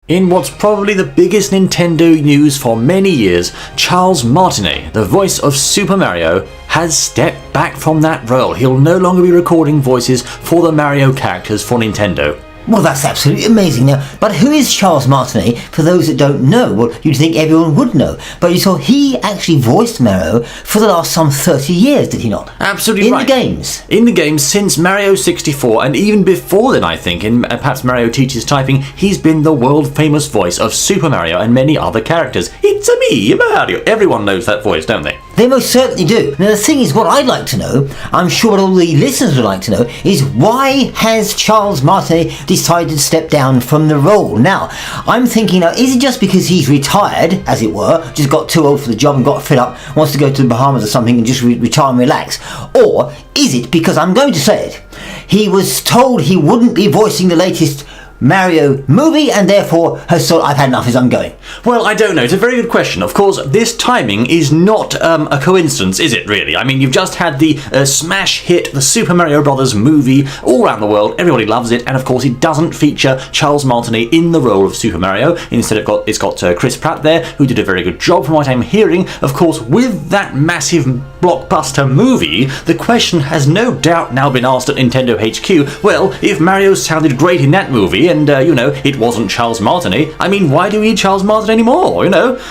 In what's probably the biggest Nintendo news for many years, Charles Martinet, the voice of Super Mario, has stepped back from that role. He'll no longer be recording voices for the Mario characters for Nintendo. Well, that's absolutely amazing. Now, but who is Charles Martinet? For those that don't know, well, you'd think everyone would know. But you saw he actually voiced Mario for the last some 30 years, did he not? Absolutely right. In the games. In the games since Mario 64, and even before then, I think, in perhaps Mario Teaches Typing, he's been the world-famous voice of Super Mario and many other characters. It's me, Mario. Everyone knows that voice, don't they? They most certainly do. Now, the thing is, what I'd like to know, I'm sure what all the listeners would like to know, is why has Charles Martinet decided to step down from the role? Now, I'm thinking, now, is it just because he's retired, as it were, just got too old for the job and got fed up, wants to go to the Bahamas or something and just retire and relax? Or is it because, I'm going to say it, he was told he wouldn't be voicing the latest Mario movie and therefore has thought, I've had enough, I'm going? Well, I don't know. It's a very good question. Of course, this timing is not a coincidence, is it really? I mean, you've just had the smash hit, the Super Mario Brothers movie, all around the world. Everybody loves it. And of course, it doesn't feature Charles Martinet in the role of Super Mario. Instead, it's got Chris Pratt there, who did a very good job from what I'm hearing. Of course, with that massive blockbuster movie, the question has no doubt now been asked at Nintendo HQ, well, if Mario sounded great in that movie, and, it wasn't Charles Martinet, I mean, why do we need Charles Martinet anymore,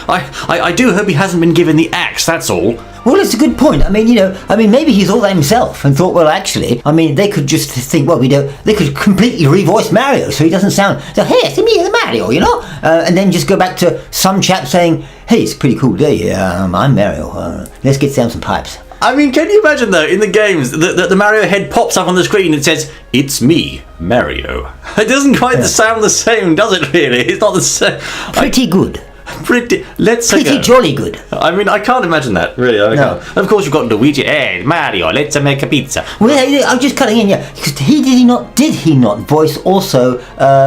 I do hope he hasn't been given the axe, that's all. Well, it's a good point. I mean, maybe he thought that himself and thought, well, actually, they could just think, well, they could completely revoice Mario so he doesn't sound, so, hey, it's me, it's Mario, and then just go back to some chap saying, hey, it's a pretty cool day, I'm Mario, let's get down some pipes. I mean, can you imagine, though, in the games, the Mario head pops up on the screen and says, it's me, Mario. It doesn't quite sound the same, does it, really? It's not the same. Pretty good. Pretty jolly good. I mean, I can't imagine that, really. I can't. Of course, you've got Luigi. Hey, Mario, let's make a pizza. Well, I'm just cutting in, because did he not voice also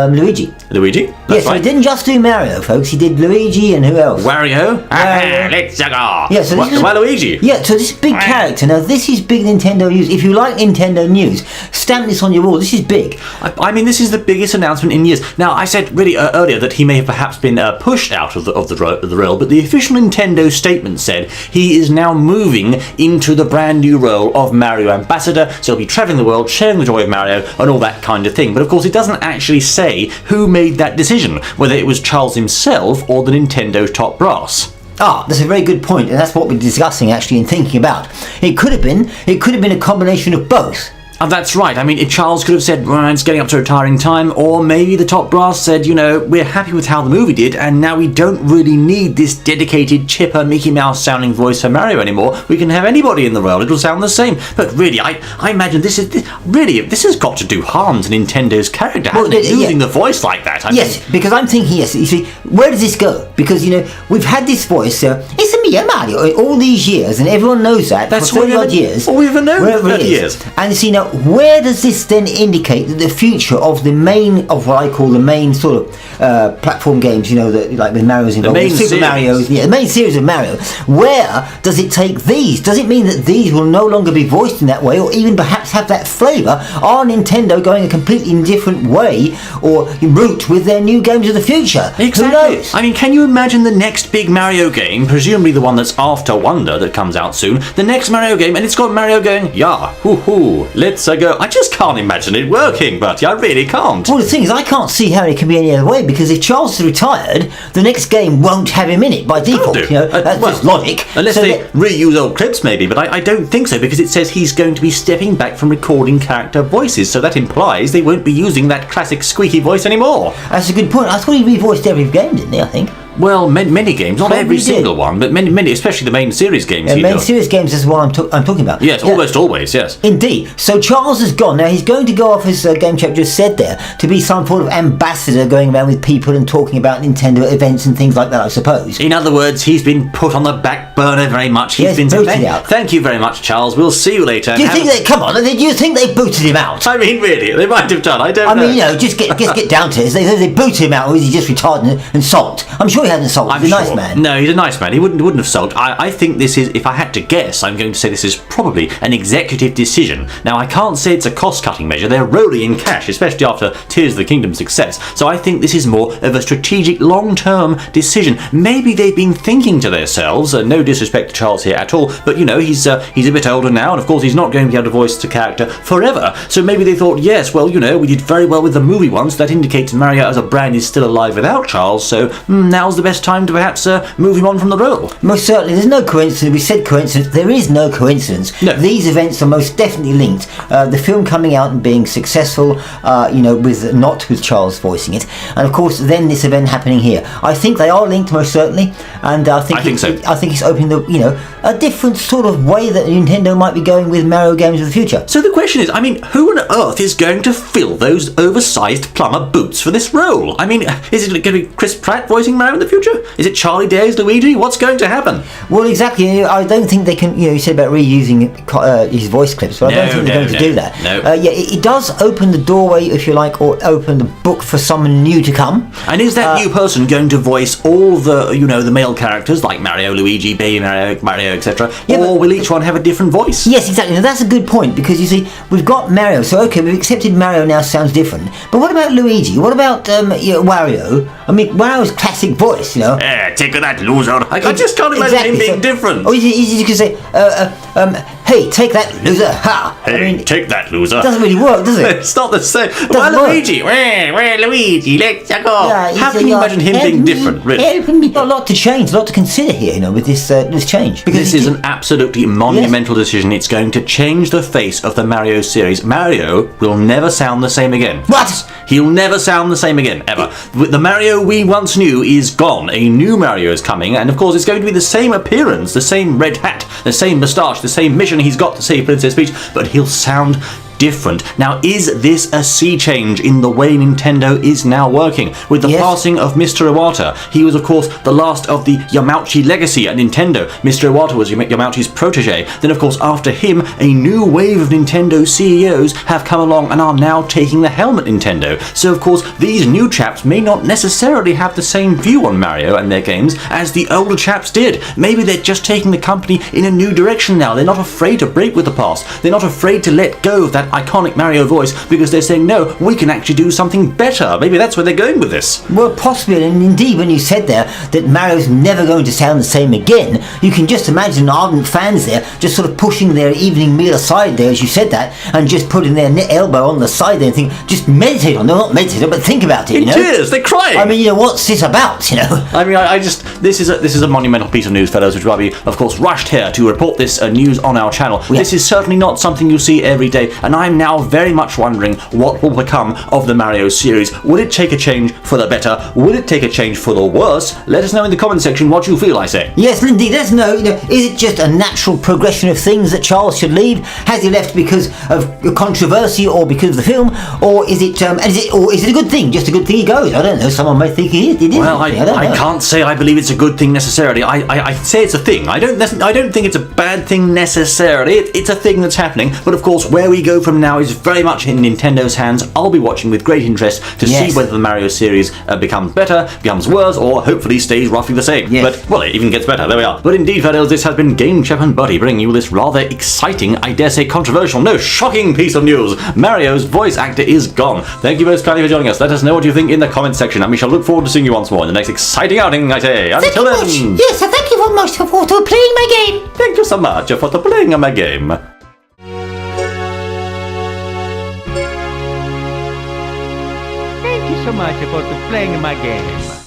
Luigi? Luigi? Yes, right. So he didn't just do Mario, folks. He did Luigi and who else? Wario. Let's go. Yeah, so Waluigi. Yeah, so this big character. Now, this is big Nintendo news. If you like Nintendo news, stamp this on your wall. This is big. I mean, this is the biggest announcement in years. Now, I said really earlier that he may have perhaps been pushed out of the role, but the official Nintendo statement said he is now moving into the brand new role of Mario Ambassador, so he'll be travelling the world, sharing the joy of Mario, and all that kind of thing. But of course, it doesn't actually say who made that decision, whether it was Charles himself or the Nintendo top brass. That's a very good point, and that's what we're discussing actually and thinking about. It could have been a combination of both. And that's right. I mean, if Charles could have said, well, it's getting up to retiring time, or maybe the top brass said, we're happy with how the movie did, and now we don't really need this dedicated, chipper, Mickey Mouse sounding voice for Mario anymore. We can have anybody in the world. It'll sound the same. But really, I imagine this has got to do harm to Nintendo's character, hasn't it? Losing the voice like that. Yes, because I'm thinking, you see, where does this go? Because, we've had this voice, it's a me, Mario, all these years, and everyone knows that. That's for 30 years. All we've ever known for 30 years. And you see, now, where does this then indicate that the future of what I call the main sort of platform games, like with Mario's involved, the main Super Mario's, the main series of Mario, where does it take these? Does it mean that these will no longer be voiced in that way, or even perhaps have that flavour? Are Nintendo going a completely different way or route with their new games of the future? Exactly. Who knows? I mean, can you imagine the next big Mario game, presumably the one that's after Wonder that comes out soon, the next Mario game, and it's got Mario going, yeah, hoo-hoo, let's go. I just can't imagine it working, Bertie. I really can't. Well, the thing is, I can't see how it can be any other way, because if Charles is retired, the next game won't have him in it by default. That's just logic. Unless they reuse old clips, maybe, but I don't think so, because it says he's going to be stepping back from recording character voices, so that implies they won't be using that classic squeaky voice anymore. That's a good point. I thought he revoiced every game, didn't he, I think? Well, many games, not every single one, but many, especially the main series games. Main series games is what I'm talking about. Yes, almost always, yes. Indeed. So Charles has gone. Now he's going to go off, as GameChap just said there, to be some sort of ambassador going around with people and talking about Nintendo events and things like that, I suppose. In other words, he's been put on the back burner very much. He's been booted out. Thank you very much, Charles. We'll see you later. Do you think they booted him out? I mean, really, they might have done. I don't know. I mean, just get down to it. They booted him out, or is he just retired and sulked? I'm sure he hasn't sulked. He's a nice man. No, he's a nice man. He wouldn't have sulked. I think this is, if I had to guess, I'm going to say this is probably an executive decision. Now, I can't say it's a cost-cutting measure. They're rolling in cash, especially after Tears of the Kingdom's success. So I think this is more of a strategic, long-term decision. Maybe they've been thinking to themselves, no disrespect to Charles here at all, but, you know, he's a bit older now, and of course he's not going to be able to voice the character forever. So maybe they thought, yes, well, you know, we did very well with the movie once. That indicates Mario as a brand is still alive without Charles, so now's the best time to perhaps move him on from the role. Most certainly, there's no coincidence. We said coincidence. There is no coincidence. No. These events are most definitely linked. The film coming out and being successful, with not with Charles voicing it, and of course then this event happening here. I think they are linked most certainly, and I think so. I think it's opening a different sort of way that Nintendo might be going with Mario games of the future. So the question is, I mean, who on earth is going to fill those oversized plumber boots for this role? I mean, is it going to be Chris Pratt voicing Mario in the future? Is it Charlie Day as Luigi? What's going to happen? Well, exactly. I don't think they can. You said about reusing his voice clips, but I don't think they're going to do that. No. It does open the doorway, if you like, or open the book for someone new to come. And is that new person going to voice all the, the male characters like Mario, Luigi, Baby Mario, etc., or will each one have a different voice? Yes, exactly. Now that's a good point, because you see, we've got Mario, so okay, we've accepted Mario now sounds different. But what about Luigi? What about Wario? I mean, Wario's classic voice, Take that, loser. I just can't imagine him being different. Oh, you can say, hey, take that, loser. Ha! Hey, take that, loser. It doesn't really work, does it? It's not the same. Luigi? Where Luigi? Let's go. Yeah, how can you imagine him being different, really? We've got a lot to change, a lot to consider here, with this change. Because this is an absolutely monumental decision. It's going to change the face of the Mario series. Mario will never sound the same again. What? He'll never sound the same again, ever. The Mario we once knew is gone. A new Mario is coming, and of course it's going to be the same appearance, the same red hat, the same moustache, the same mission he's got to save Princess Peach, but he'll sound different. Now, is this a sea change in the way Nintendo is now working? With the passing of Mr. Iwata, he was, of course, the last of the Yamauchi legacy at Nintendo. Mr. Iwata was Yamauchi's protege. Then, of course, after him, a new wave of Nintendo CEOs have come along and are now taking the helm at Nintendo. So, of course, these new chaps may not necessarily have the same view on Mario and their games as the older chaps did. Maybe they're just taking the company in a new direction now. They're not afraid to break with the past. They're not afraid to let go of that iconic Mario voice, because they're saying, no, we can actually do something better. Maybe that's where they're going with this. Well, possibly, and indeed when you said there that Mario's never going to sound the same again, you can just imagine ardent fans there just sort of pushing their evening meal aside there, as you said that, and just putting their elbow on the side there and think, just meditate on it, not meditate, but think about it, In tears, they're crying. I mean, what's this about, I mean, this is a monumental piece of news, fellows, which is why we, of course, rushed here to report this news on our channel. Yeah. This is certainly not something you see every day, and I'm now very much wondering what will become of the Mario series. Will it take a change for the better? Will it take a change for the worse? Let us know in the comment section what you feel, I say. Yes, indeed, let us know, is it just a natural progression of things that Charles should leave? Has he left because of controversy or because of the film? Or is it a good thing? Just a good thing he goes? I don't know, someone might think he did. Well, I can't say I believe it's a good thing necessarily. I say it's a thing. I don't think it's a bad thing necessarily. It's a thing that's happening, but of course where we go from now is very much in Nintendo's hands. I'll be watching with great interest to see whether the Mario series becomes better, becomes worse, or hopefully stays roughly the same. Yes. But, well, it even gets better. There we are. But indeed, fellows, this has been GameChap and Bertie bringing you this rather exciting, I dare say controversial, no, shocking piece of news. Mario's voice actor is gone. Thank you most kindly for joining us. Let us know what you think in the comments section, and we shall look forward to seeing you once more in the next exciting outing, I say. Until then. Yes, thank you very much for playing my game. Thank you so much for playing my game. Thank you so much for playing my game.